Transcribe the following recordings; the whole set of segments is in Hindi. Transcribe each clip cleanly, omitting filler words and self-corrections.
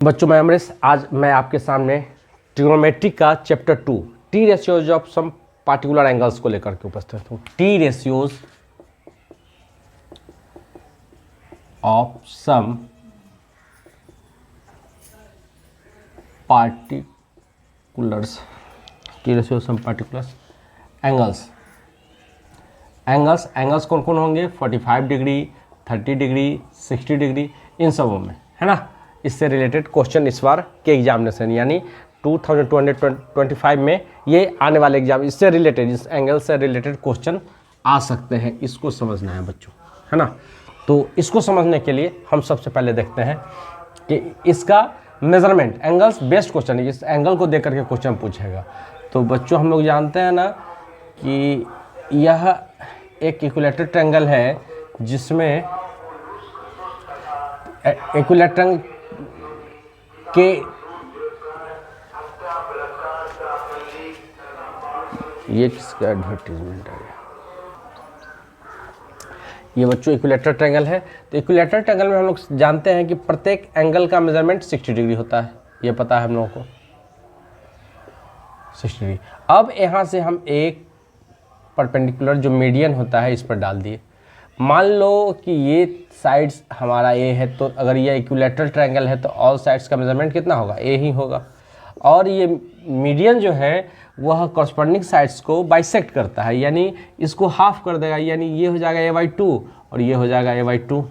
बच्चों मैं अमरीश, आज मैं आपके सामने ट्रिग्नोमेट्री का chapter 2 T ratios of some particular angles को लेकर के उपस्थित हूँ। T ratios of some particulars, T ratios some particulars angles कौन कौन होंगे? 45 डिग्री, 30 डिग्री, 60 डिग्री, इन सबों में, है ना। इससे रिलेटेड क्वेश्चन इस बार के एग्जामिनेशन यानी 2225 में ये आने वाले एग्जाम इससे रिलेटेड, इस एंगल से रिलेटेड क्वेश्चन आ सकते हैं। इसको समझना है बच्चों, है ना। तो इसको समझने के लिए हम सबसे पहले देखते हैं कि इसका मेजरमेंट, एंगल्स बेस्ड क्वेश्चन है, इस एंगल को देख करके क्वेश्चन पूछेगा। तो बच्चों हम लोग जानते हैं ना कि यह एक इक्विलेटरल ट्रायंगल है जिसमें इक्विलेटरल ट्रायंगल के ये किसका एडवर्टीजमेंट है? ये बच्चों इक्विलेटरल ट्रायंगल है। तो इक्विलेटरल ट्रायंगल में हम लोग जानते हैं कि प्रत्येक एंगल का मेजरमेंट 60 डिग्री होता है, ये पता है हम लोगों को, 60 डिग्री। अब यहाँ से हम एक परपेंडिकुलर जो मीडियन होता है इस पर डाल दिए। मान लो कि ये साइड्स हमारा ए है, तो अगर ये इक्विलेटरल ट्रायंगल है तो ऑल साइड्स का मेजरमेंट कितना होगा? ए ही होगा। और ये मीडियन जो है वह कॉरस्पॉन्डिंग साइड्स को बाइसेक्ट करता है, यानी इसको हाफ कर देगा, यानी ये हो जाएगा a/2 और ये हो जाएगा a/2,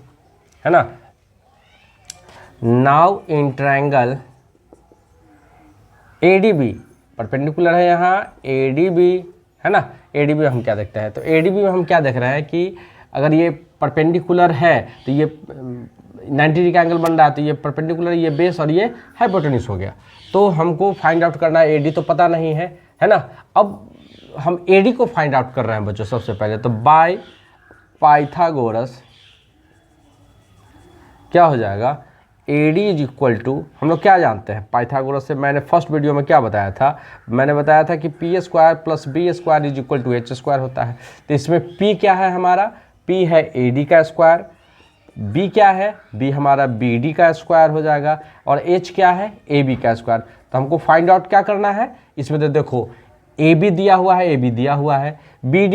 है ना। Now in triangle ADB, perpendicular है यहाँ ADB, है ना। ADB हम क्या देखते हैं? तो ADB में हम क्या देख रहे हैं कि अगर ये परपेंडिकुलर है तो ये 90 डिग्री का एंगल बन रहा है, तो ये परपेंडिकुलर, ये बेस और ये हाइपोटेन्यूज हो गया। तो हमको फाइंड आउट करना है, AD तो पता नहीं है ना। अब हम AD को फाइंड आउट कर रहे हैं बच्चों सबसे पहले। तो बाय पाइथागोरस क्या हो जाएगा? AD इज इक्वल टू, हम लोग क्या जानते हैं पाइथागोरस से? मैंने फर्स्ट वीडियो में क्या बताया था? मैंने बताया था कि P² + B² is equal to H² होता है। तो इसमें P क्या है हमारा? P है AD का स्क्वायर, B क्या है? B हमारा BD का स्क्वायर हो जाएगा, और H क्या है? AB का स्क्वायर। तो हमको फाइंड आउट क्या करना है इसमें? तो देखो AB दिया हुआ है, AB दिया हुआ है, BD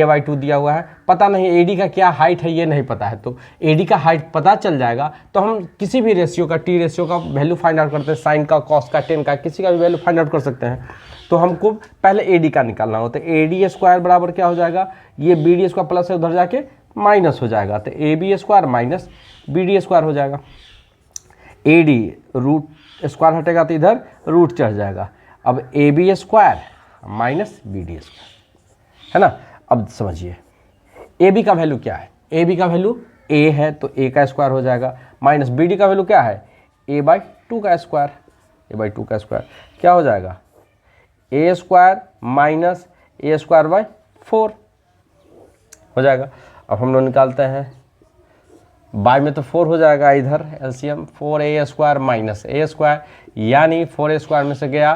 a/2 दिया हुआ है, पता नहीं AD का क्या हाइट है, ये नहीं पता है। तो AD का हाइट पता चल जाएगा तो हम किसी भी रेशियो का, टी रेशियो का वैल्यू फाइंड आउट करते हैं, साइन का, कॉस का, टेन का, किसी का भी वैल्यू फाइंड आउट कर सकते हैं। तो हमको पहले AD का निकालना होता है। AD² बराबर क्या हो जाएगा? ये BD² प्लस है, उधर जाके माइनस हो जाएगा, तो AB² माइनस BD² हो जाएगा। AD रूट स्क्वायर हटेगा तो इधर रूट चढ़ जाएगा। अब AB² माइनस BD², है ना। अब समझिए AB का वैल्यू क्या है? AB का वैल्यू A है तो A का स्क्वायर हो जाएगा, माइनस BD का वैल्यू क्या है? a/2 का स्क्वायर, a/2 का स्क्वायर क्या हो जाएगा? A² माइनस A²/4 हो जाएगा। अब हम लोग निकालते हैं, बाय में तो 4 हो जाएगा, इधर एलसीएम 4a² माइनस a², यानी 4a² में से गया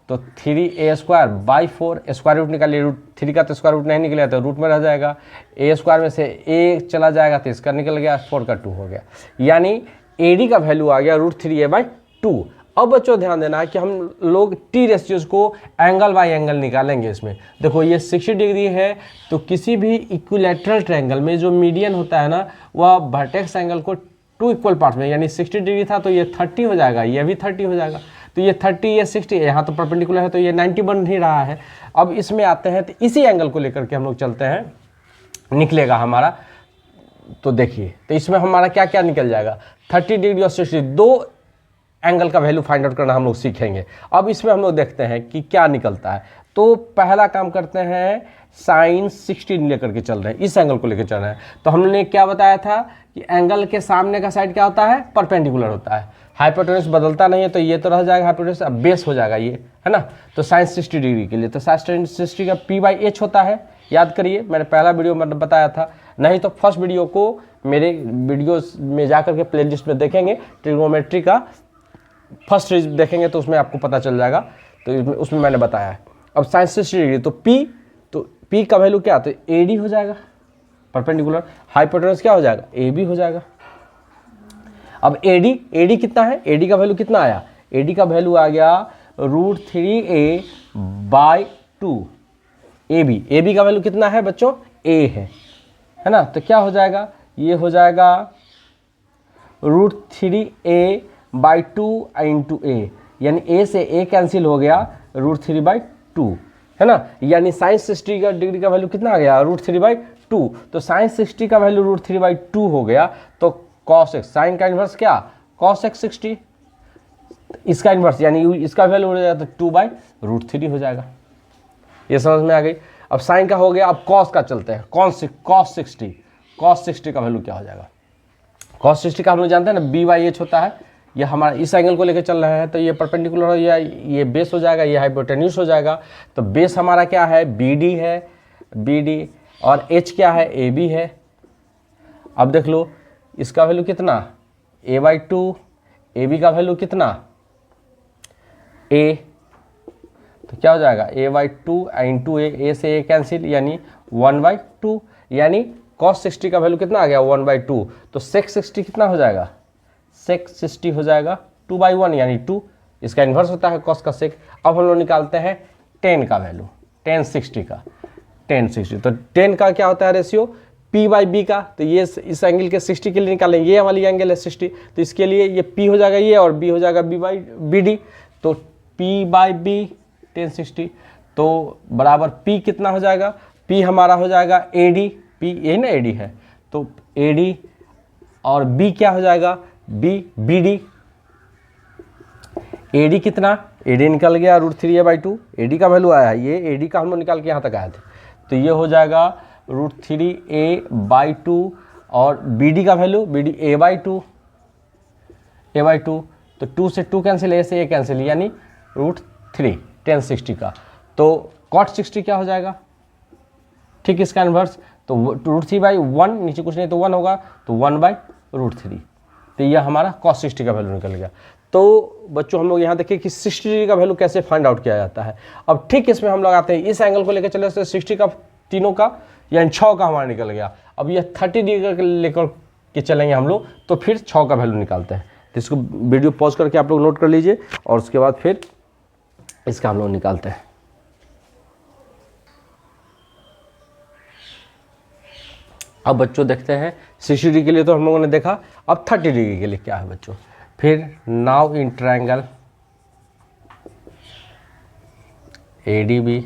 तो 3a²/4, स्क्वायर रूट निकालिए, √3 का तो स्क्वायर रूट नहीं निकलेगा तो रूट में रह जाएगा। a² में से a चला जाएगा तो इसका निकल गया, 4 का 2 हो गया, यानी AD का वैल्यू आ गया √3a/2। अब बच्चों ध्यान देना है कि हम लोग टी रेशियोज को एंगल बाय एंगल निकालेंगे। इसमें देखो ये 60 डिग्री है, तो किसी भी इक्विलेटरल ट्रायंगल में जो मीडियन होता है ना, वह वर्टेक्स एंगल को 2 इक्वल पार्ट में, यानी 60 डिग्री था तो ये 30 हो जाएगा, ये भी 30 हो जाएगा। तो ये 30, ये 60, यहाँ तो परपेंडिकुलर है तो ये 90 बन ही रहा है। अब इसमें आते हैं तो इसी एंगल को लेकर के हम लोग चलते हैं, निकलेगा हमारा। तो देखिए, तो इसमें हमारा क्या क्या निकल जाएगा? 30 डिग्री और 60, दो एंगल का वैल्यू फाइंड आउट करना हम लोग सीखेंगे। अब इसमें हम लोग देखते हैं कि क्या निकलता है। तो पहला काम करते हैं, साइन 60 लेकर के चल रहे हैं, इस एंगल को लेकर चल रहे हैं। तो हमने क्या बताया था कि एंगल के सामने का साइड क्या होता है? परपेंडिकुलर होता है, हाइपोटेन्यूज बदलता नहीं है, तो ये तो रह जाएगा हाइपोटेन्यूज, अब बेस हो जाएगा ये, है ना। तो साइन 60 डिग्री के लिए तो साइन 60 का P/H होता है, याद करिए, मैंने पहला वीडियो में बताया था। नहीं तो फर्स्ट वीडियो को मेरे वीडियोस में जाकर के प्लेलिस्ट में देखेंगे, ट्रिग्नोमेट्री का फर्स्ट सीरीज देखेंगे तो उसमें आपको पता चल जाएगा। तो उसमें मैंने बताया है। अब साइन 60 डिग्री तो P का वैल्यू क्या? तो AD हो जाएगा परपेंडिकुलर, हाइपोटेन्यूज क्या हो जाएगा? AB हो जाएगा। अब AD कितना है, AD का वैल्यू कितना आया, AD का वैल्यू आ गया √3a/2। AB का वैल्यू कितना है बच्चों, A है ना। तो क्या हो जाएगा, ये हो जाएगा √3a/2 इंटू A, यानी A से A कैंसिल हो गया, √3/2 है ना। यानी sin 60 का डिग्री का वैल्यू कितना आ गया, √3/2। तो sin 60 का वैल्यू √3/2 हो गया। तो cos x, साइन का इन्वर्स क्या, cos x 60, इसका इन्वर्स यानी इसका वैल्यू हो जाएगा तो 2/√3 हो जाएगा। ये समझ में आ गई। अब साइन का हो गया, अब cos का चलते हैं, cos 60 का वैल्यू क्या हो जाएगा। cos 60 का हम लोग जानते हैं ना, B/H होता है। ये हमारा इस एंगल को लेकर चल रहे हैं, तो ये परपेंडिकुलर हो जाएगा, ये बेस हो जाएगा, ये हाइपोटेन्यूस हो जाएगा। तो बेस हमारा क्या है, BD है, BD, और H क्या है, AB है। अब देख लो इसका वैल्यू कितना, A/2, AB का वैल्यू कितना, A। तो क्या हो जाएगा, A/2 इंटू A से A कैंसिल, यानी 1/2, यानी cos 60 का वैल्यू कितना आ गया, 1/2। तो sec 60 कितना हो जाएगा, sec 60 हो जाएगा 2/1 यानी 2, इसका इन्वर्स होता है cos का sec। अब हम लोग निकालते हैं tan का वैल्यू, tan 60 का, tan 60। तो tan का क्या होता है रेशियो, P/B का। तो ये इस एंगल के 60 के लिए निकालेंगे, ये वाली एंगल है 60, तो इसके लिए ये P हो जाएगा ये, और B हो जाएगा B/BD। तो P/B tan 60, तो बराबर P कितना हो जाएगा, P हमारा हो जाएगा AD, P ये ना AD है, तो AD, और B क्या हो जाएगा, BD। AD कितना, AD निकल गया √3a/2, AD का वैल्यू आया है, ये AD का हम लोग निकाल के यहाँ तक आए थे। तो ये हो जाएगा √3a/2, और BD का वैल्यू, BD A/2, तो 2 से 2 कैंसिल, A से A कैंसिल, यानी √3 tan 60 का। तो cot 60 क्या हो जाएगा, ठीक इसका इन्वर्स, तो √3/1, नीचे कुछ नहीं तो 1 होगा, तो 1/√3। तो यह हमारा cos 60 का वैल्यू निकल गया। तो बच्चों हम लोग यहाँ देखिए कि 60 डिग्री का वैल्यू कैसे फाइंड आउट किया जाता है। अब ठीक इसमें हम लोग आते हैं, इस एंगल को लेकर चले तो 60 का तीनों का यानी 6 का हमारा निकल गया। अब यह 30 डिग्री लेकर के चलेंगे हम लोग, तो फिर 6 का वैल्यू निकालते हैं। तो इसको वीडियो पॉज करके आप लोग नोट कर लीजिए, और उसके बाद फिर इसका हम लोग निकालते हैं। अब बच्चों देखते हैं 60 डिग्री के लिए तो हम लोगों ने देखा, अब 30 डिग्री के लिए क्या है बच्चों। फिर नाउ इन ट्रायंगल ADB,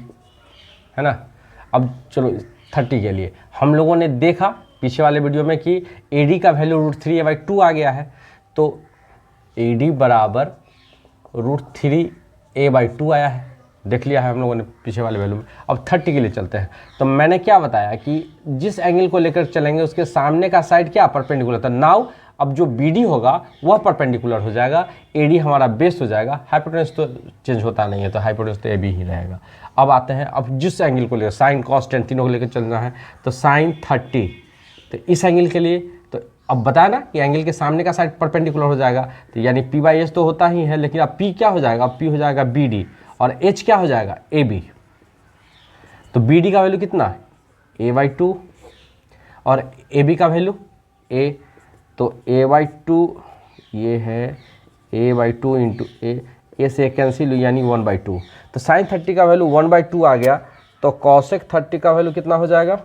है ना। अब चलो 30 के लिए हम लोगों ने देखा पीछे वाले वीडियो में कि AD का वैल्यू √3a/2 आ गया है, तो AD बराबर √3a/2 आया है, देख लिया है हम लोगों ने पीछे वाले वैल्यू में। अब 30 के लिए चलते हैं। तो मैंने क्या बताया कि जिस एंगल को लेकर चलेंगे उसके सामने का साइड क्या, परपेंडिकुलर था। नाउ अब जो BD होगा वह परपेंडिकुलर हो जाएगा, AD हमारा बेस हो जाएगा, हाइपोटेन्यूस तो चेंज होता नहीं है, तो हाइपोटेन्यूस तो AB ही रहेगा। अब आते हैं, अब जिस एंगल को लेकर साइन cos tan तीनों को लेकर चलना है, तो sin 30, तो इस एंगल के लिए तो अब बताया ना कि एंगल के सामने का साइड परपेंडिकुलर हो जाएगा, तो यानी P/S तो होता ही है, लेकिन अब P क्या हो जाएगा, अब P हो जाएगा BD, और H क्या हो जाएगा, AB। तो BD का वैल्यू कितना, A/2, और AB का वैल्यू A, तो A/2 ये है A/2 इंटू A से कैंसिल यानी 1/2। तो साइन 30 का वैल्यू 1/2 आ गया, तो cosec 30 का वैल्यू कितना हो जाएगा,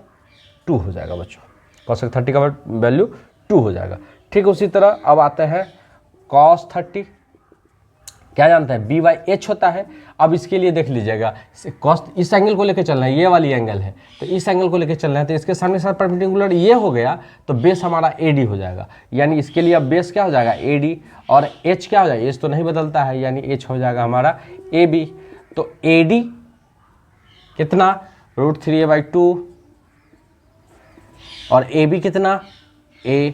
2 हो जाएगा बच्चों। cosec 30 का वैल्यू 2 हो जाएगा। ठीक उसी तरह अब आते हैं cos 30, क्या जानते हैं, B/H होता है। अब इसके लिए देख लीजिएगा, cos इस एंगल को लेकर चलना है, ये वाली एंगल है, तो इस एंगल को लेकर चलना है, तो इसके सामने साथ परपेंडिकुलर ये हो गया, तो बेस हमारा AD हो जाएगा, यानी इसके लिए अब बेस क्या हो जाएगा, AD, और H क्या हो जाएगा, H तो नहीं बदलता है, यानी H हो जाएगा हमारा AB। तो AD कितना, √3a/2, और AB कितना, A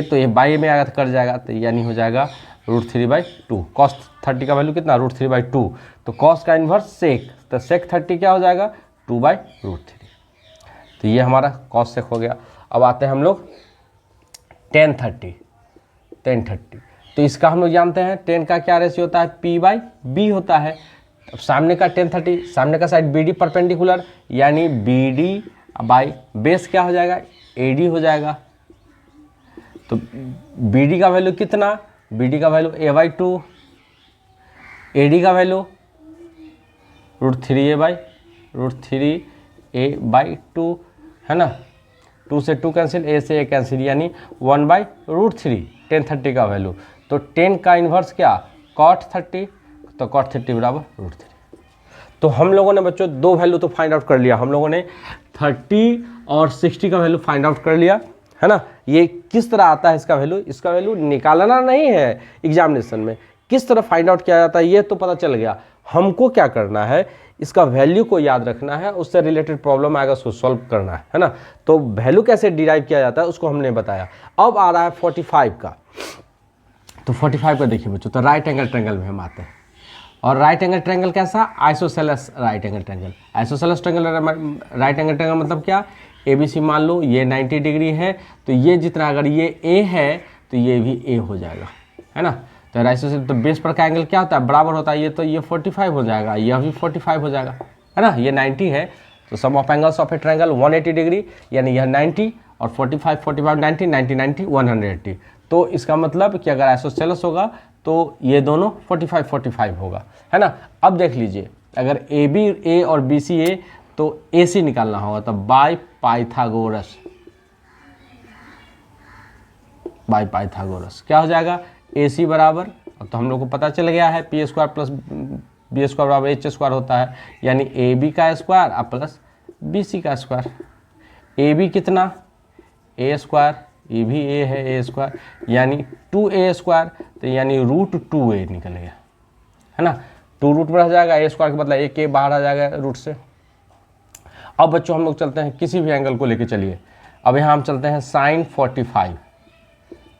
तो ये बाई में आएगा तो कट जाएगा, तो यानी हो जाएगा √3/2। cos 30 का वैल्यू कितना, √3/2, तो cos का इन्वर्स sec, तो sec 30 क्या हो जाएगा, 2/√3। तो ये हमारा cos sec हो गया। अब आते हैं हम लोग tan 30, तो इसका हम लोग जानते हैं tan का क्या रेशियो होता है, P/B होता है। अब सामने का tan 30, सामने का साइड BD परपेंडिकुलर, यानी BD बाई बेस क्या हो जाएगा, AD हो जाएगा। तो बी डी का वैल्यू कितना, बी डी का वैल्यू a/2, ए डी का वैल्यू √3a/2 है ना, 2 से 2 कैंसिल, a से a कैंसिल, यानी 1/√3 10/30 का वैल्यू। तो 10 का इन्वर्स क्या, cot 30, तो cot 30 बराबर √3। तो हम लोगों ने बच्चों दो वैल्यू तो फाइंड आउट कर लिया, हम लोगों ने 30 और 60 का वैल्यू फाइंड आउट कर लिया है ना। ये किस तरह आता है इसका वैल्यू, इसका वैल्यू निकालना नहीं है एग्जामिनेशन में, किस तरह फाइंड आउट किया जाता है ये तो पता चल गया। हमको क्या करना है, इसका वैल्यू को याद रखना है, उससे रिलेटेड प्रॉब्लम आएगा उसको सॉल्व करना है ना। तो वैल्यू कैसे डिराइव किया जाता है उसको हमने बताया। अब आ रहा है 45 का। तो 45 का देखिए बच्चों, तो राइट एंगल ट्रायंगल में हम आते हैं। और राइट एंगल ट्रायंगल कैसा, isosceles right angle triangle. Isosceles triangle right angle triangle मतलब क्या, ABC मान लो ये 90 डिग्री है, तो ये जितना अगर ये A है तो ये भी A हो जाएगा है ना। तो आइसोसेलेस तो बेस पर का एंगल क्या होता है, बराबर होता है, ये तो ये 45 हो जाएगा, यह भी 45 हो जाएगा है ना। ये 90 है तो sum of angles of a triangle 180 degree, यानी यह 90 और 45 45 90 90 90 180। तो इसका मतलब कि अगर आइसोसेलेस होगा तो ये दोनों 45 45 होगा है ना। अब देख लीजिए, अगर AB A और BC A तो AC निकालना होगा, तो बाय पाइथागोरस क्या हो जाएगा, AC बराबर, अब तो हम लोग को पता चल गया है p² प्लस b² बराबर h² होता है, यानी AB का स्क्वायर और प्लस BC का स्क्वायर। AB कितना, a², ये भी a है a², यानी 2a², तो यानी √2a निकल गया है ना। 2 रूट में रह जाएगा, a² का मतलब एक a बाहर आ जाएगा रूट से। अब बच्चों हम लोग चलते हैं किसी भी एंगल को लेके चलिए। अब यहाँ हम चलते हैं sin 45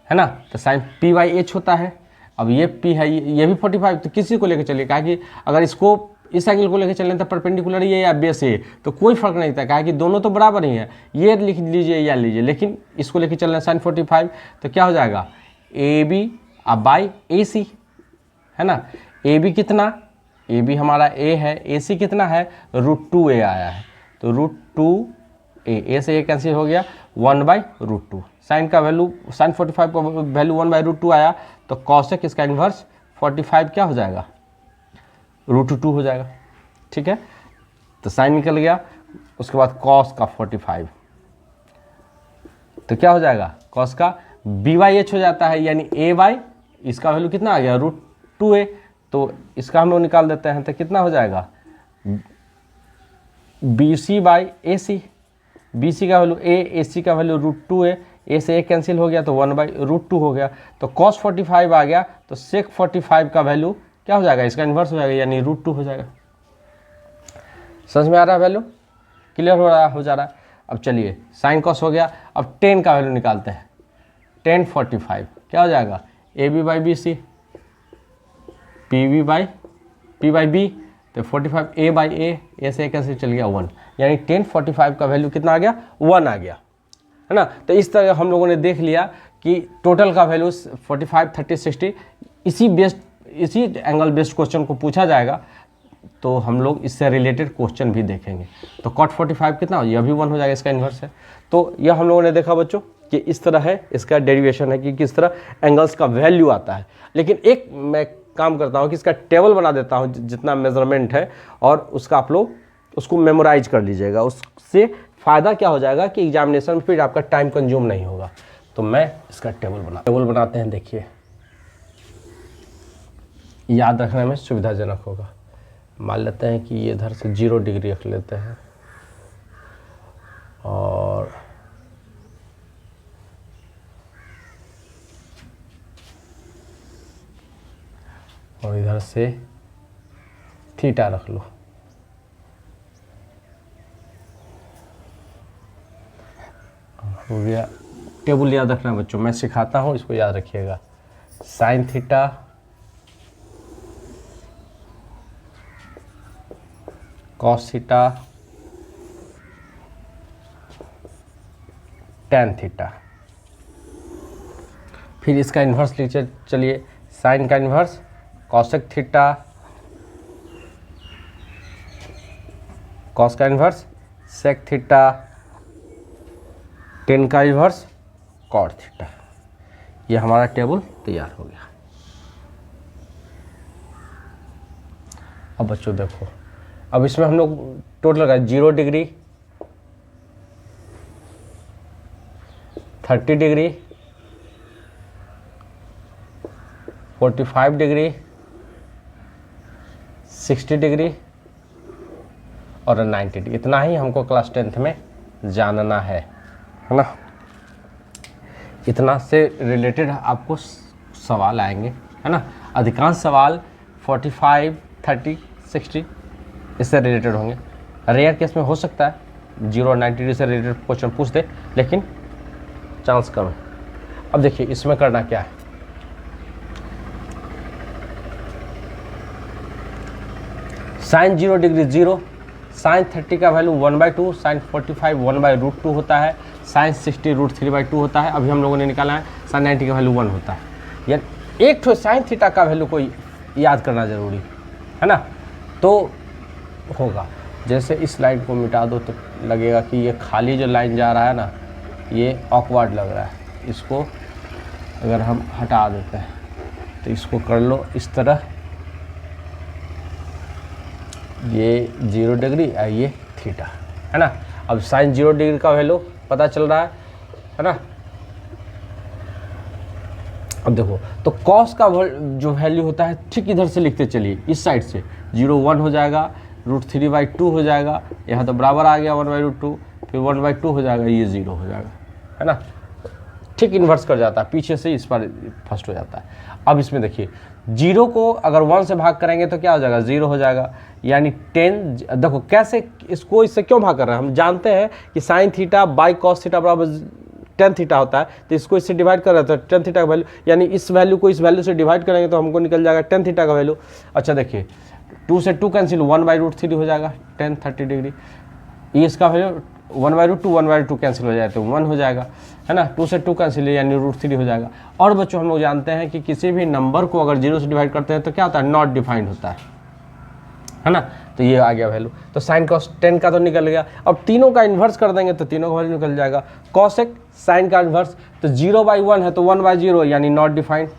है ना, तो sin p/h होता है। अब ये p है, ये भी 45, तो किसी को लेके चलिए, कहा कि अगर इसको इस एंगल को लेके चलें तो परपेंडिकुलर ये या बेस ये, तो कोई फर्क नहीं था, कहा कि दोनों तो बराबर ही है, ये लिख लीजिए या लीजिए, लेकिन इसको लेके चलना है sin 45, तो क्या हो जाएगा AB बाई AC है ना। AB कितना, AB हमारा A है, AC कितना है, √2a आया है, तो √2a, से a कैंसिल हो गया, 1/√2। साइन का वैल्यू, साइन 45 का वैल्यू 1/√2 आया, तो कॉसेक इसका इन्वर्स 45 क्या हो जाएगा, √2 हो जाएगा। ठीक है, तो साइन निकल गया, उसके बाद कॉस का 45, तो क्या हो जाएगा, कॉस का b/h हो जाता है, यानी a/, इसका वैल्यू कितना आ गया, √2a, तो इसका हम लोग निकाल देते हैं, तो कितना हो जाएगा, BC/AC, BC का वैल्यू a, AC का वैल्यू √2a, a से a कैंसिल हो गया तो 1/√2 हो गया, तो cos 45 आ गया, तो sec 45 का वैल्यू क्या हो जाएगा, इसका इन्वर्स हो जाएगा, यानी √2 हो जाएगा। समझ में आ रहा है, वैल्यू क्लियर हो जा रहा है। अब चलिए साइन कॉस हो गया, अब tan का वैल्यू निकालते हैं, tan 45 क्या हो जाएगा, AB/BC, P/B, तो 45 a/a, a से कैसे चल गया 1, यानी tan 45 का वैल्यू कितना आ गया, 1 आ गया है ना। तो इस तरह हम लोगों ने देख लिया कि टोटल का वैल्यू 45 30 60, इसी एंगल बेस्ड क्वेश्चन को पूछा जाएगा, तो हम लोग इससे रिलेटेड क्वेश्चन भी देखेंगे। तो cot 45 कितना हो, यह भी 1 हो जाएगा, इसका इन्वर्स है। तो यह हम लोगों ने देखा बच्चों कि इस तरह है, इसका डेरिवेशन है कि किस तरह एंगल्स का वैल्यू आता है। लेकिन एक मैं काम करता हूँ कि इसका टेबल बना देता हूँ जितना मेजरमेंट है, और उसका आप लोग उसको मेमोराइज कर लीजिएगा। उससे फ़ायदा क्या हो जाएगा कि एग्जामिनेशन में फिर आपका टाइम कंज्यूम नहीं होगा। तो मैं इसका टेबल बनाते हैं, देखिए याद रखने में सुविधाजनक होगा। मान लेते हैं कि ये इधर से 0 डिग्री रख लेते हैं, और इधर से थीटा रख लो। हो गया, टेबल याद रखना बच्चों, मैं सिखाता हूँ, इसको याद रखिएगा। Sine theta, cos theta, tan theta. फिर इसका इन्वर्स लीजिए, चलिए साइन का इन्वर्स कॉसेक थीटा, कॉस का इन्वर्स सेक थीटा, टेन का इन्वर्स कॉट थीटा। ये हमारा टेबल तैयार हो गया। अब बच्चों देखो, अब इसमें हम लोग टोटल लगाए 0 डिग्री, 30 डिग्री, 45 डिग्री, 60 डिग्री और 90 डिग्री। इतना ही हमको क्लास 10th में जानना है ना। इतना से रिलेटेड आपको सवाल आएंगे, है ना। अधिकांश सवाल 45, 30, 60 इससे रिलेटेड होंगे। रेयर केस में हो सकता है 0 और 90 डिग्री से रिलेटेड क्वेश्चन पूछ दे, लेकिन चांस कम है। अब देखिए इसमें करना क्या है, साइन 0 डिग्री 0, साइन 30 का वैल्यू 1/2, साइन 45 1/√2 होता है, साइन 60 √3/2 होता है। अभी हम लोगों ने निकाला है साइन 90 का वैल्यू 1 होता है। यानी एक ठो साइन थीटा का वैल्यू को याद करना जरूरी है ना, तो होगा। जैसे इस लाइन को मिटा दो तो लगेगा कि ये खाली जो लाइन जा रहा है ना, ये ऑकवर्ड लग रहा है। इसको अगर हम हटा देते हैं तो इसको कर लो इस तरह, ये 0 डिग्री और ये थीटा, है ना। अब साइन 0 डिग्री का वैल्यू पता चल रहा है ना। अब देखो तो कॉस का जो वैल्यू होता है ठीक इधर से लिखते चलिए, इस साइड से 0 1 हो जाएगा, √3/2 हो जाएगा, यहाँ तो बराबर आ गया 1/√2, फिर 1/2 हो जाएगा, ये 0 हो जाएगा, है ना। ठीक इन्वर्स कर जाता है, पीछे से इस पर फर्स्ट हो जाता है। अब इसमें देखिए 0 को अगर 1 से भाग करेंगे तो क्या हो जाएगा, 0 हो जाएगा, यानी 10। देखो कैसे इसको इससे क्यों भाग कर रहे हैं, हम जानते हैं कि sine theta by cos theta बराबर tan थीटा होता है, तो इसको इससे डिवाइड कर रहे थे tan थीटा का वैल्यू, यानी इस वैल्यू को इस वैल्यू से डिवाइड करेंगे तो हमको निकल जाएगा tan थीटा का वैल्यू। अच्छा देखिए 2 से 2 कैंसिल, 1/√3 हो जाएगा tan 30 डिग्री, ये इसका वैल्यू 1/√2 1/2 कैंसिल हो जाए तो 1 हो जाएगा, है ना। 2 से 2 कैंसिल यानी √3 हो जाएगा। और बच्चों हम लोग जानते हैं कि किसी भी नंबर को अगर 0 से डिवाइड करते हैं तो क्या होता है, नॉट डिफाइंड होता है ना। तो ये आ गया वैल्यू, तो साइन कॉस 10 का तो निकल गया। अब तीनों का इन्वर्स कर देंगे तो तीनों का वैल्यू निकल जाएगा। कॉसेक साइन का इन्वर्स, तो 0/1 है तो 1/0 यानी नॉट डिफाइंड,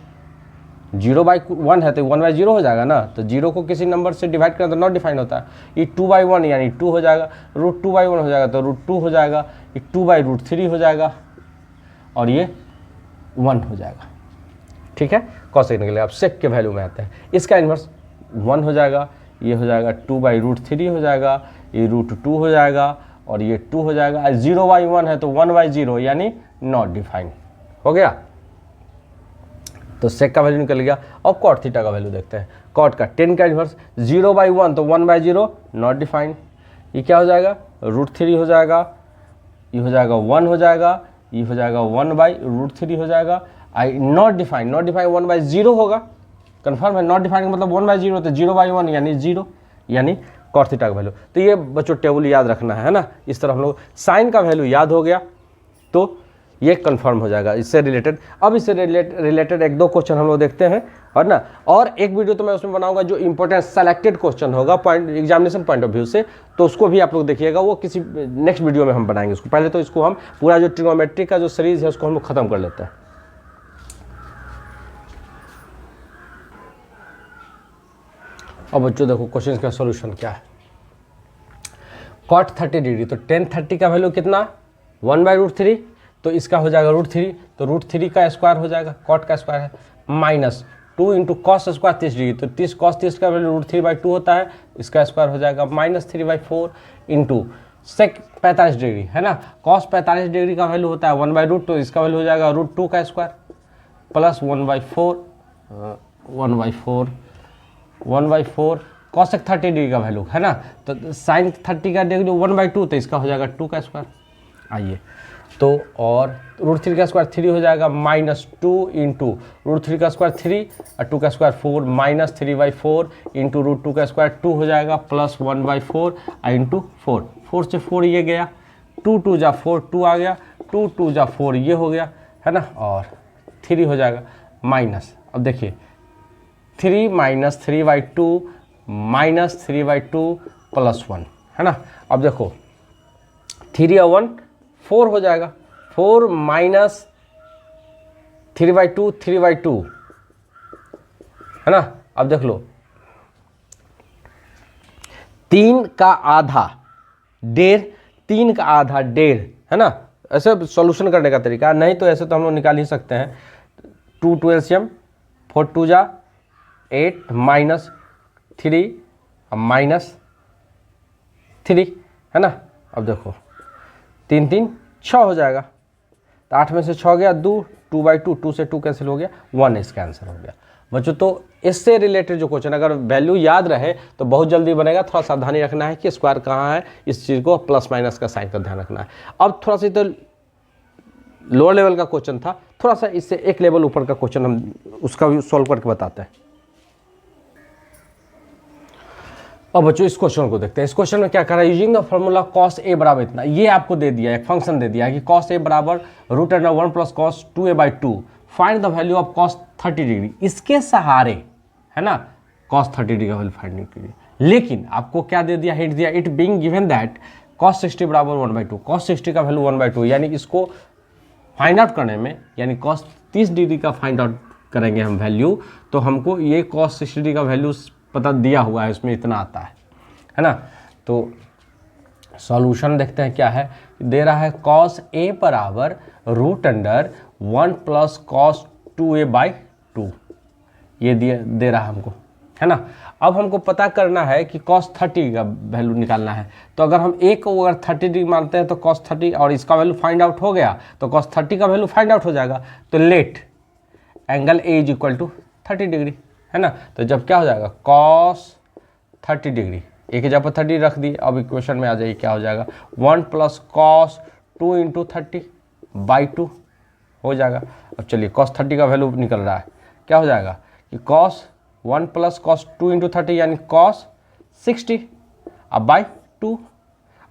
0/1 है तो 1/0 हो जाएगा ना, तो 0 को किसी नंबर से डिवाइड करें तो नॉट डिफाइंड होता है। ये 2/1 यानी 2 हो जाएगा, √2/1 हो जाएगा तो √2 हो जाएगा, ये 2/√3 हो जाएगा और ये 1 हो जाएगा। ठीक है, कॉसेक निकलेगा। अब सेक के वैल्यू में आते हैं, इसका इन्वर्स 1 हो जाएगा, ये हो जाएगा 2/√3 हो जाएगा, ये √2 हो जाएगा और ये 2 हो जाएगा। 0/1 है तो 1/0 यानी नॉट डिफाइंड हो गया, तो सेक का वैल्यू निकल गया। अब कॉट थीटा का वैल्यू देखते हैं। कॉट का 10 का इन्वर्स 0/1 तो 1/0 नॉट डिफाइंड, ये क्या हो जाएगा, √3 हो जाएगा, ये हो जाएगा 1 हो जाएगा, ये हो जाएगा 1/√3 हो जाएगा। आई नॉट डिफाइंड 1/0 होगा, कंफर्म है। नॉट डिफाइंड मतलब 1/0 तो 0/1 यानी 0 यानी कॉट थीटा का वैल्यू। तो ये बच्चों टेबल याद रखना है ना। इस तरह हम लोग साइन का वैल्यू याद हो गया तो ये कंफर्म हो जाएगा इससे रिलेटेड। अब इससे रिलेटेड 1-2 क्वेश्चन हम लोग देखते हैं, और ना और एक वीडियो तो मैं उसमें बनाऊंगा जो इंपॉर्टेंट सेलेक्टेड क्वेश्चन होगा point examination point of view से, तो उसको भी आप लोग देखिएगा, वो किसी नेक्स्ट वीडियो में हम बनाएंगे उसको। पहले तो इसको हम पूरा जो ट्रिग्नोमेट्री का जो सीरीज है उसको हम लोग खत्म कर लेते हैं। अब बच्चों देखो क्वेश्चन का सॉल्यूशन क्या है। कॉट 30 डिग्री, तो tan 30 का वैल्यू कितना, 1/√3, तो इसका हो जाएगा √3, तो √3 का स्क्वायर हो जाएगा, कॉट का स्क्वायर है, minus 2 into cos square 30 degree, तो 30 कॉस 30 का वैल्यू √3/2 होता है, इसका स्क्वायर हो जाएगा -3/4 इंटू सेक 45 डिग्री, है ना। कॉस 45 डिग्री का वैल्यू होता है 1/√2, तो इसका वैल्यू हो जाएगा √2 का स्क्वायर प्लस 1/4 कॉसेक 30 डिग्री का वैल्यू, है ना। तो साइन 30 का डिग्री 1/2, तो इसका हो जाएगा 2 का स्क्वायर। आइए तो और √3 का स्क्वायर 3 हो जाएगा, -2 इंटू √3 का स्क्वायर 3 और 2 का स्क्वायर 4, -3/4 इंटू √2 का स्क्वायर 2 हो जाएगा प्लस 1/4 इंटू 4 से 4 ये गया, 2 2 जा 4 2 आ गया, 2 2 जा 4 ये हो गया, है ना, और 3 हो जाएगा माइनस। अब देखिए 3 - 3/2 -3/2 प्लस 1, है ना। अब देखो 3 और 1 4 हो जाएगा, 4 - 3/2 3/2 है ना। अब देख लो 3 का आधा 1.5, 3 का आधा 1.5 है ना। ऐसे सॉल्यूशन करने का तरीका, नहीं तो ऐसे तो हम लोग निकाल ही सकते हैं। 2 2 LCM 4 2 जा 8 -3 -3 है ना। अब देखो 3 3 6 हो जाएगा, तो 8 में से 6 गया 2, 2/2, 2 से 2 कैंसिल हो गया, 1 इसका आंसर हो गया बच्चों। तो इससे रिलेटेड जो क्वेश्चन अगर वैल्यू याद रहे तो बहुत जल्दी बनेगा। थोड़ा सावधानी रखना है कि स्क्वायर कहाँ है, इस चीज़ को प्लस माइनस का साइन का ध्यान रखना है। अब थोड़ा सा तो लोअर लेवल का क्वेश्चन था, थोड़ा सा इससे एक लेवल ऊपर का क्वेश्चन हम उसका भी सॉल्व करके बताते हैं। अब बच्चों इस क्वेश्चन को देखते हैं। इस क्वेश्चन में क्या कर रहा है, using the formula cos A बराबर इतना, ये आपको दे दिया है, एक फंक्शन दे दिया है कि कॉस ए बराबर √1 + cos 2a/2, find the value of cos 30 degree. इसके सहारे है ना cos 30 डिग्री का वैल्यू फाइंड कीजिए। लेकिन आपको क्या दे दिया, हिंट दिया, it being given that cos 60 बराबर 1/2, cos 60 का वैल्यू 1/2, यानी इसको फाइंड आउट करने में, यानी cos 30 डिग्री का फाइंड आउट करेंगे हम वैल्यू, तो हमको ये cos 60 डिग्री का वैल्यू पता दिया हुआ है, इसमें इतना आता है ना। तो सॉल्यूशन देखते हैं क्या है, दे रहा है cos a बराबर √1 + cos 2a/2, ये दे रहा है हमको, है ना। अब हमको पता करना है कि cos 30 का वैल्यू निकालना है। तो अगर हम a को अगर 30 डिग्री मानते हैं तो cos 30 और इसका वैल्यू फाइंड आउट हो गया, तो cos 30 का वैल्यू फाइंड आउट हो जाएगा। तो लेट एंगल a = 30 डिग्री है ना। तो जब क्या हो जाएगा cos 30 डिग्री, एक जगह पर 30 रख दी, अब इक्वेशन में आ जाइए क्या हो जाएगा, 1 + cos 2 × 30/2 हो जाएगा। अब चलिए cos 30 का वैल्यू निकल रहा है, क्या हो जाएगा कि cos 1 + cos 2 × 30 यानी cos 60 अब /2।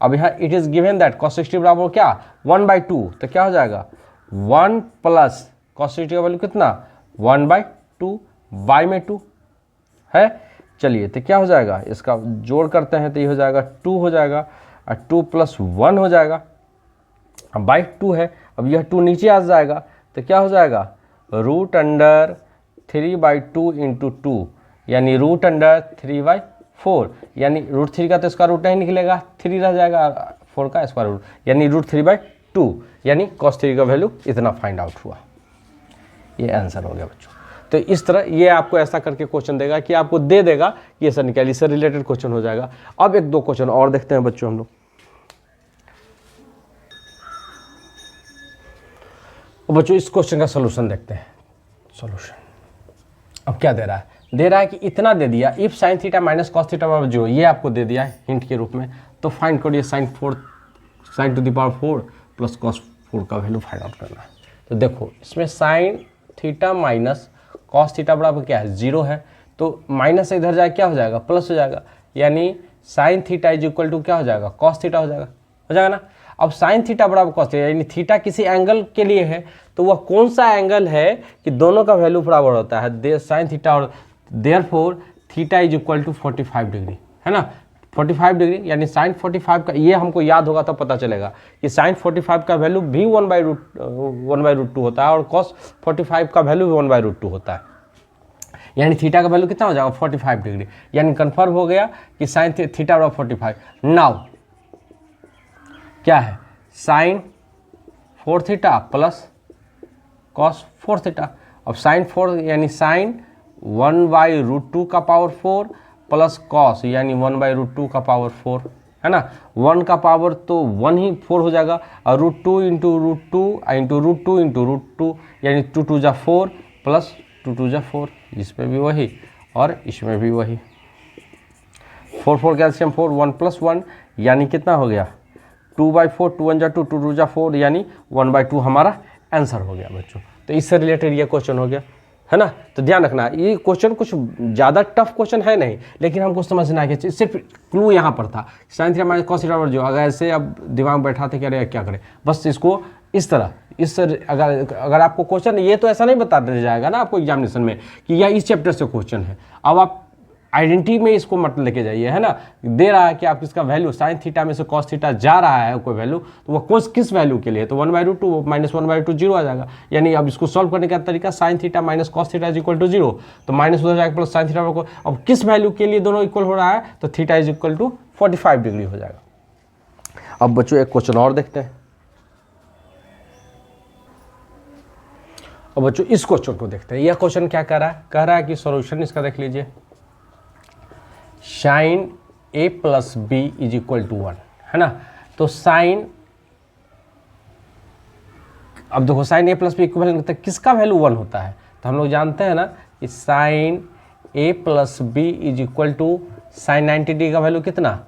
अब यहाँ it is given that cos 60 बराबर क्या 1/2, तो क्या हो जाएगा 1 + cos 60 का वैल्यू कितना 1/2 बाई में 2 है। चलिए तो क्या हो जाएगा, इसका जोड़ करते हैं तो ये हो जाएगा 2 हो जाएगा, और 2 + 1 हो जाएगा, अब /2 है। अब यह 2 नीचे आ जाएगा तो क्या हो जाएगा √3/2 × 2 यानी √3/4, यानी √3 का तो इसका रूट नहीं निकलेगा, 3 रह जाएगा, 4 का स्क्वायर रूट, यानी √3/2, यानी cos 3 का वैल्यू इतना फाइंड आउट हुआ। ये आंसर हो गया बच्चों। तो इस तरह ये आपको ऐसा करके क्वेश्चन देगा कि आपको दे देगा कि ऐसा निकालिए, इससे रिलेटेड क्वेश्चन हो जाएगा। अब 1-2 क्वेश्चन और देखते हैं बच्चों हम लोग। बच्चों इस क्वेश्चन का सोल्यूशन देखते हैं। सोल्यूशन अब क्या दे रहा है, दे रहा है कि इतना दे दिया, इफ sin θ - cos θ बराबर 0, ये आपको दे दिया है हिंट के रूप में। तो फाइंड करिए sin to the power 4 + cos 4 का वैल्यू फाइंड आउट करना है। तो देखो इसमें sin θ - cos θ बराबर क्या है 0 है, तो माइनस से इधर जाए क्या हो जाएगा प्लस हो जाएगा, यानी sin θ = क्या हो जाएगा cos θ हो जाएगा ना। अब sin θ बराबर cos θ, यानी थीटा किसी एंगल के लिए है, तो वह कौन सा एंगल है कि दोनों का वैल्यू बराबर होता है, sin θ और देयरफॉर θ = 45 डिग्री है ना। 45 डिग्री यानी sin 45 का, ये हमको याद होगा तब पता चलेगा कि sin 45 का वैल्यू भी 1/√2 होता है और cos 45 का वैल्यू भी 1/√2 होता है, यानी थीटा का वैल्यू कितना हो जाएगा 45 डिग्री, यानी कन्फर्म हो गया कि sin θ बराबर 45। नाउ क्या है sin 4θ + cos 4θ। अब sin 4 यानी sin 1/√2 का पावर 4 प्लस cos यानी 1/√2 का पावर 4 है ना। 1 का पावर तो 1 ही 4 हो जाएगा, और √2 × √2 × √2 यानी 2 2 जा 4 प्लस 2 2 जा 4, इसमें भी वही और इसमें भी वही, 4 4 कैल्शियम 4, 1 + 1 यानी कितना हो गया 2/4, 2 1 जा 2, 2 2 जा 4 यानी 1/2 हमारा आंसर हो गया बच्चों। तो इससे रिलेटेड ये क्वेश्चन हो गया है ना। तो ध्यान रखना ये क्वेश्चन कुछ ज़्यादा टफ क्वेश्चन है नहीं, लेकिन हमको समझना है कि सिर्फ क्लू यहाँ पर था sin θ - cos θ जो, अगर ऐसे अब दिमाग में बैठा थे कि अरे क्या करें, बस इसको इस तरह अगर आपको क्वेश्चन ये तो ऐसा नहीं बता दिया जाएगा ना आपको एग्जामिनेशन में कि यह इस चैप्टर से क्वेश्चन है। अब आप आइडेंटिटी में इसको मत लेके जाइए, है ना। दे रहा है कि आप किसका वैल्यू साइन थीटा में से कॉस थीटा जा रहा है कोई वैल्यू, तो वो किस वैल्यू के लिए, तो 1/2 माइनस 1/2 जीरो आ जाएगा। यानी अब इसको सॉल्व करने का तरीका sine theta minus cos theta is equal to zero, तो माइनस हो जाएगा प्लस साइन थीटा। अब किस वैल्यू के लिए दोनों इक्वल हो रहा है, तो theta is equal to 45 degree हो जाएगा। अब बच्चों एक क्वेश्चन और देखते हैं। अब बच्चों इस क्वेश्चन को देखते हैं। यह क्वेश्चन क्या कह रहा है कि सॉल्यूशन इसका देख लीजिए, sine a plus B is equal to 1, है ना। तो साइन, अब देखो sine a plus B equal होता है, किसका वैल्यू 1 होता है, तो हम लोग जानते हैं ना कि sine a plus B is equal to sine 90 degree का वैल्यू कितना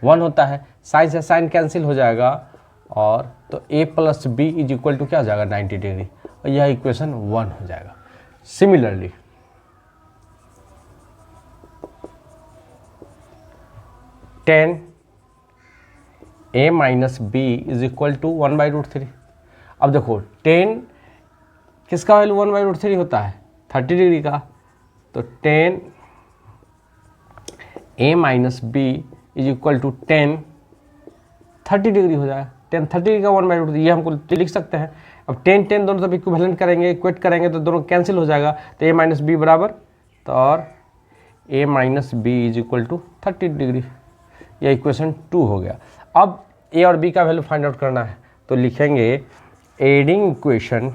1 होता है। साइन से साइन कैंसिल हो जाएगा, और तो a plus B is equal to क्या हो जाएगा 90 डिग्री, और यह इक्वेशन 1 हो जाएगा। Similarly tan a minus B is equal to 1/√3। अब देखो 10 किसका वैल्यू 1/√3 होता है 30 डिग्री का, तो 10 a minus B is equal to 10 30 degree हो जाएगा। 10 30 डिग्री का 1/√3 ये हमको लिख सकते हैं। अब 10 10 दोनों तरफ इक्विवेलेंट करेंगे, इक्वेट करेंगे तो दोनों कैंसिल हो जाएगा, तो a माइनस बी बराबर, तो और a minus B is equal to 30 degree, यह इक्वेशन 2 हो गया। अब a और b का वैल्यू फाइंड आउट करना है, तो लिखेंगे एडिंग इक्वेशन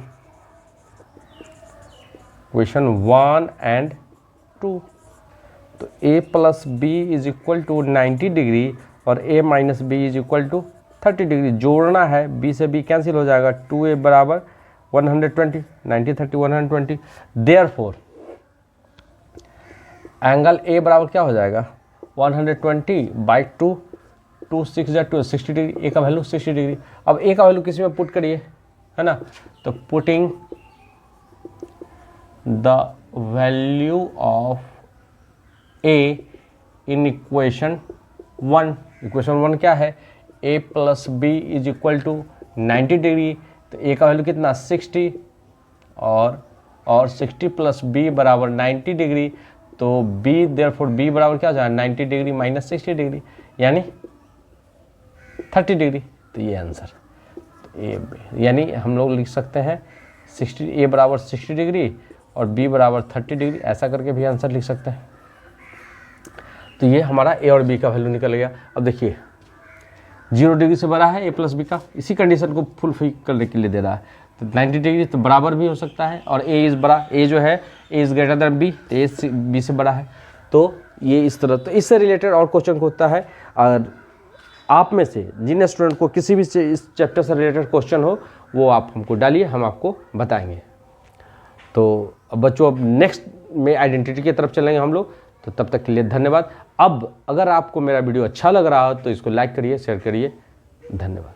1 एंड 2, तो a plus B is equal to 90 degree और a minus B is equal to 30 degree. जोड़ना है, b से b कैंसिल हो जाएगा, 2a बराबर 120, 90 30 120। देयरफॉर एंगल a बराबर क्या हो जाएगा 120/2, 2 6 2 60 डिग्री, a का वैल्यू 60 डिग्री। अब a का वैल्यू किसी में पुट करिए, है ना, तो putting the value of a in equation 1। Equation 1 क्या है, a plus B is equal to 90 degree, तो a का वैल्यू कितना 60, और 60 प्लस b बराबर 90 डिग्री, तो b देयरफॉर b बराबर क्या हो जाएगा 90 डिग्री माइनस 60 डिग्री यानी 30 डिग्री, तो ये आंसर। तो यानी हम लोग लिख सकते हैं 60 a बराबर 60 डिग्री और b बराबर 30 डिग्री, ऐसा करके भी आंसर लिख सकते हैं। तो ये हमारा a और b का वैल्यू निकल गया। अब देखिए 0 डिग्री से बड़ा है a प्लस बी का, इसी कंडीशन को फुलफिल करने के लिए दे रहा है, तो 90 डिग्री तो बराबर भी हो सकता है, और a इज़ बड़ा, a जो है a is greater than b, तो a b से बड़ा है। तो ये इस तरह, तो इससे रिलेटेड और क्वेश्चन होता है। और आप में से जिन स्टूडेंट को किसी भी इस चैप्टर से रिलेटेड क्वेश्चन हो, वो आप हमको डालिए, हम आपको बताएंगे। तो अब बच्चों, अब नेक्स्ट में आइडेंटिटी की तरफ चलेंगे हम लोग, तो तब तक के लिए धन्यवाद। अब अगर आपको मेरा वीडियो अच्छा लग रहा हो तो इसको लाइक करिए, शेयर करिए। धन्यवाद।